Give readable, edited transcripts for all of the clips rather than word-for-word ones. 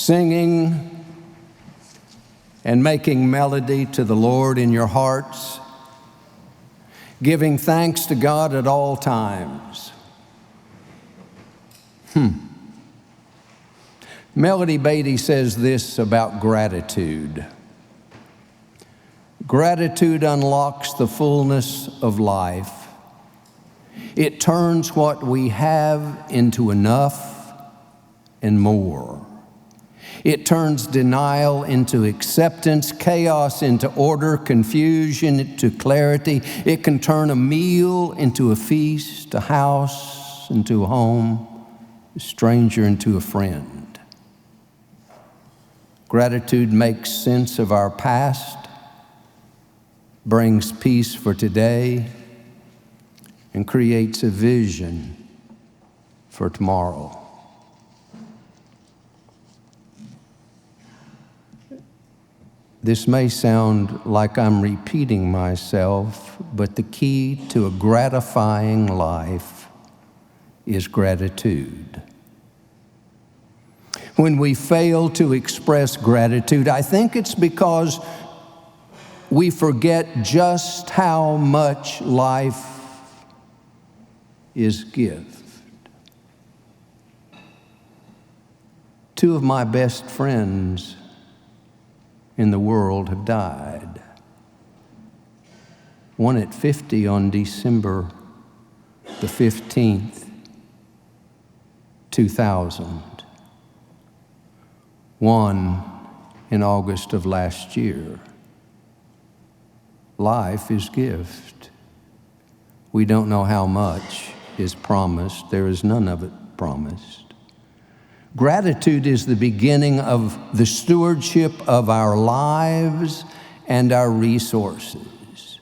singing and making melody to the Lord in your hearts, giving thanks to God at all times. Melody Beatty says this about gratitude. Gratitude unlocks the fullness of life. It turns what we have into enough and more. It turns denial into acceptance, chaos into order, confusion into clarity. It can turn a meal into a feast, a house into a home, a stranger into a friend. Gratitude makes sense of our past, brings peace for today, and creates a vision for tomorrow. This may sound like I'm repeating myself, but the key to a gratifying life is gratitude. When we fail to express gratitude, I think it's because we forget just how much life is gift. Two of my best friends in the world have died. One at 50 on December the 15th, 2000. One in August of last year. Life is gift. We don't know how much is promised. There is none of it promised. Gratitude is the beginning of the stewardship of our lives and our resources.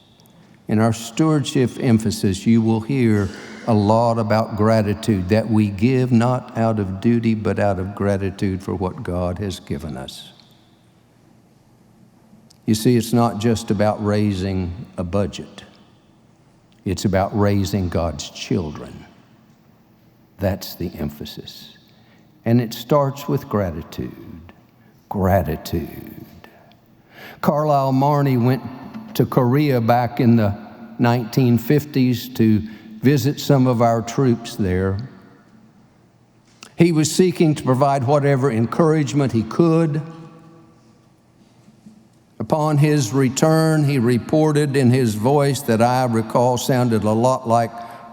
In our stewardship emphasis, you will hear a lot about gratitude, that we give not out of duty, but out of gratitude for what God has given us. You see, it's not just about raising a budget. It's about raising God's children. That's the emphasis. And it starts with gratitude. Gratitude. Carlisle Marney went to Korea back in the 1950s to visit some of our troops there. He was seeking to provide whatever encouragement he could. Upon his return, he reported in his voice that I recall sounded a lot like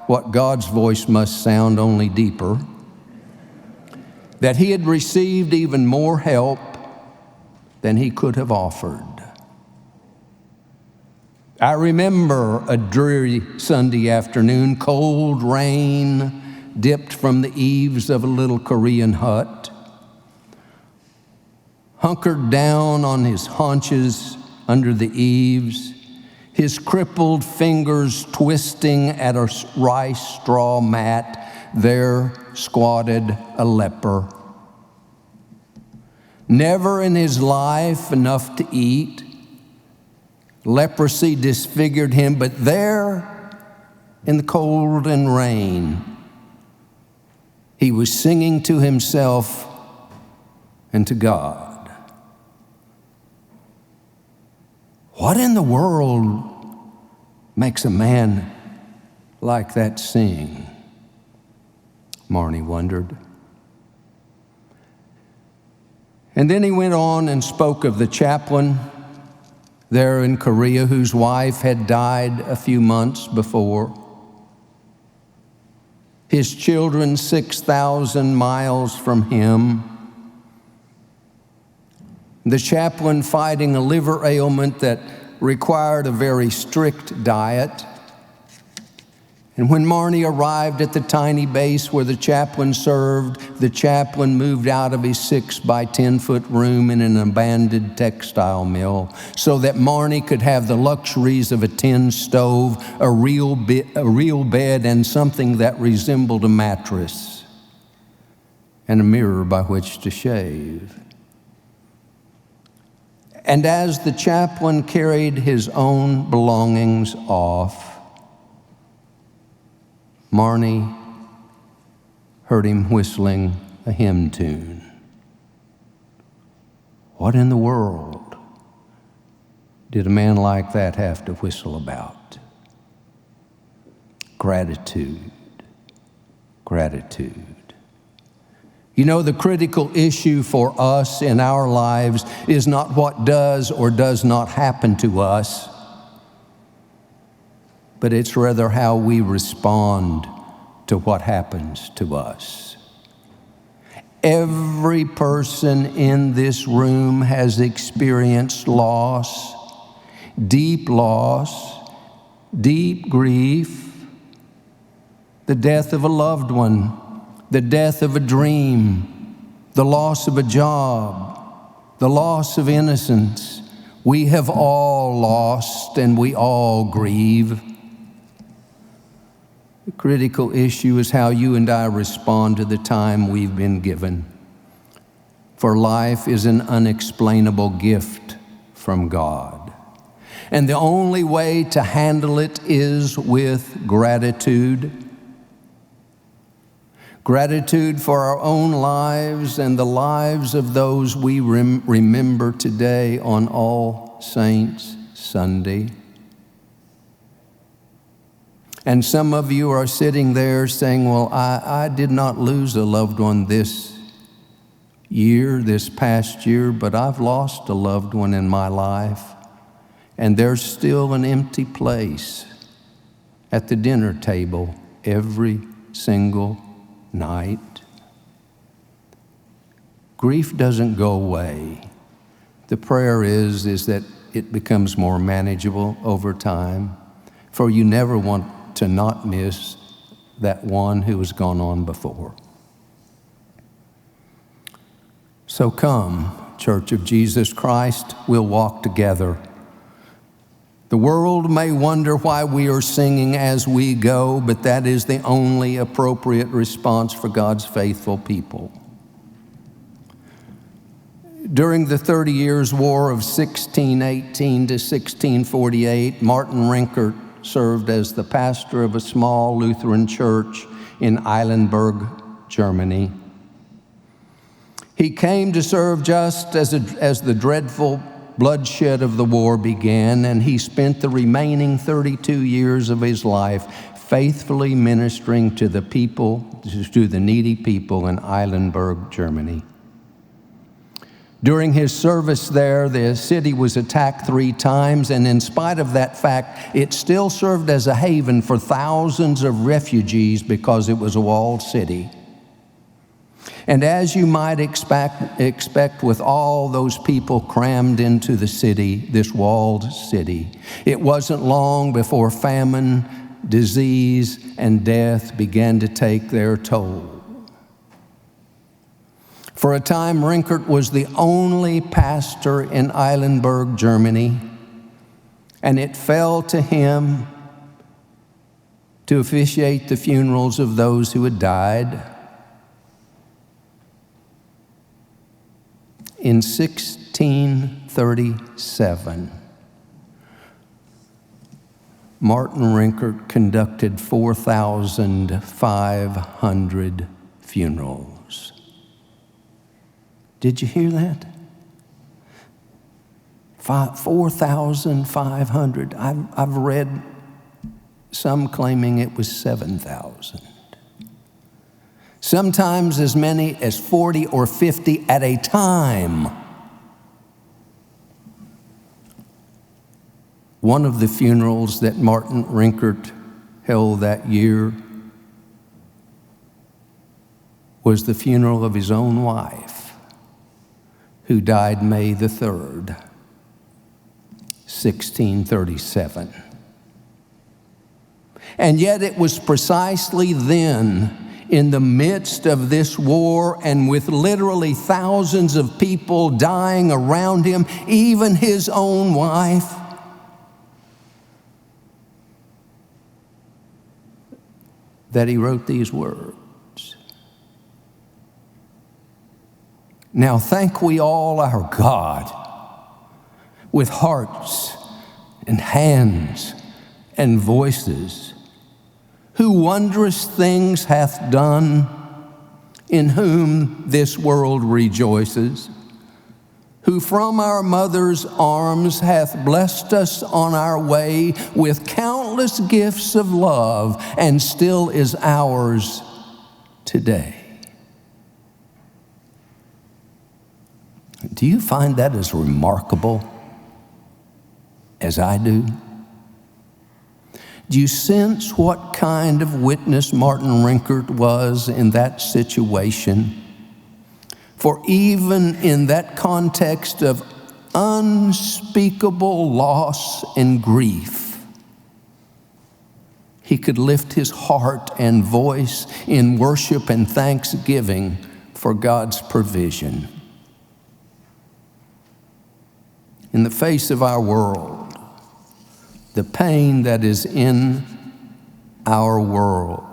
what God's voice must sound, only deeper, that he had received even more help than he could have offered. I remember a dreary Sunday afternoon, cold rain dipped from the eaves of a little Korean hut. Hunkered down on his haunches under the eaves, his crippled fingers twisting at a rice straw mat, there squatted a leper. Never in his life enough to eat. Leprosy disfigured him, but there in the cold and rain, he was singing to himself and to God. What in the world makes a man like that sing? Marney wondered. And then he went on and spoke of the chaplain there in Korea whose wife had died a few months before. His children 6,000 miles from him. The chaplain fighting a liver ailment that required a very strict diet. And when Marney arrived at the tiny base where the chaplain served, the chaplain moved out of his 6 by 10 foot room in an abandoned textile mill so that Marney could have the luxuries of a tin stove, a real bed, and something that resembled a mattress, and a mirror by which to shave. And as the chaplain carried his own belongings off, Marney heard him whistling a hymn tune. What in the world did a man like that have to whistle about? Gratitude. Gratitude. You know, the critical issue for us in our lives is not what does or does not happen to us, but it's rather how we respond to what happens to us. Every person in this room has experienced loss, deep grief, the death of a loved one, the death of a dream, the loss of a job, the loss of innocence. We have all lost and we all grieve. The critical issue is how you and I respond to the time we've been given. For life is an unexplainable gift from God. And the only way to handle it is with gratitude. Gratitude for our own lives and the lives of those we remember today on All Saints Sunday. And some of you are sitting there saying, well, I did not lose a loved one this past year, but I've lost a loved one in my life. And there's still an empty place at the dinner table every single night. Grief doesn't go away. The prayer is that it becomes more manageable over time, for you never want to not miss that one who has gone on before. So come, Church of Jesus Christ, we'll walk together. The world may wonder why we are singing as we go, but that is the only appropriate response for God's faithful people. During the 30 Years' War of 1618 to 1648, Martin Rinkart served as the pastor of a small Lutheran church in Eilenburg, Germany. He came to serve just as the dreadful bloodshed of the war began, and he spent the remaining 32 years of his life faithfully ministering to the needy people in Eilenburg, Germany. During his service there, the city was attacked 3 times, and in spite of that fact, it still served as a haven for thousands of refugees because it was a walled city. And as you might expect with all those people crammed into the city, this walled city, it wasn't long before famine, disease, and death began to take their toll. For a time, Rinkart was the only pastor in Eilenburg, Germany, and it fell to him to officiate the funerals of those who had died. In 1637, Martin Rinkart conducted 4,500 funerals. Did you hear that? 4,500. I've read some claiming it was 7,000. Sometimes as many as 40 or 50 at a time. One of the funerals that Martin Rinkart held that year was the funeral of his own wife, who died May the 3rd, 1637. And yet it was precisely then, in the midst of this war and with literally thousands of people dying around him, even his own wife, that he wrote these words. Now thank we all our God with hearts and hands and voices, who wondrous things hath done, in whom this world rejoices. who from our mother's arms hath blessed us on our way with countless gifts of love, and still is ours today. Do you find that as remarkable as I do? Do you sense what kind of witness Martin Rinkert was in that situation? For even in that context of unspeakable loss and grief, he could lift his heart and voice in worship and thanksgiving for God's provision. In the face of our world, the pain that is in our world,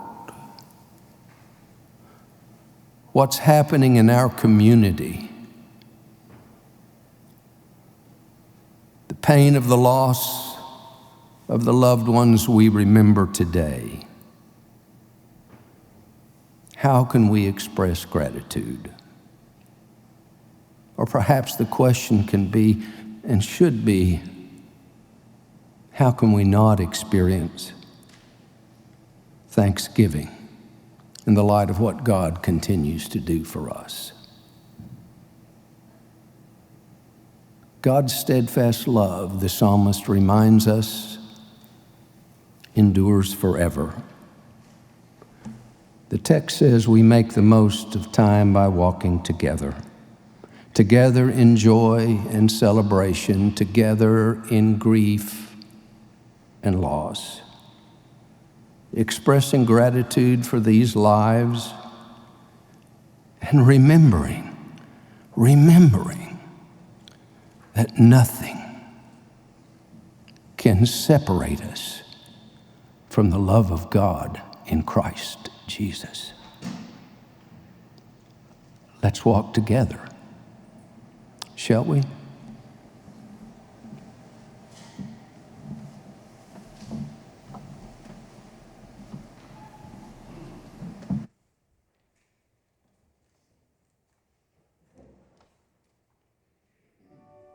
what's happening in our community, the pain of the loss of the loved ones we remember today, how can we express gratitude? Or perhaps the question can be, and should be, how can we not experience thanksgiving in the light of what God continues to do for us? God's steadfast love, the psalmist reminds us, endures forever. The text says we make the most of time by walking together. Together in joy and celebration, together in grief and loss, expressing gratitude for these lives and remembering that nothing can separate us from the love of God in Christ Jesus. Let's walk together, shall we?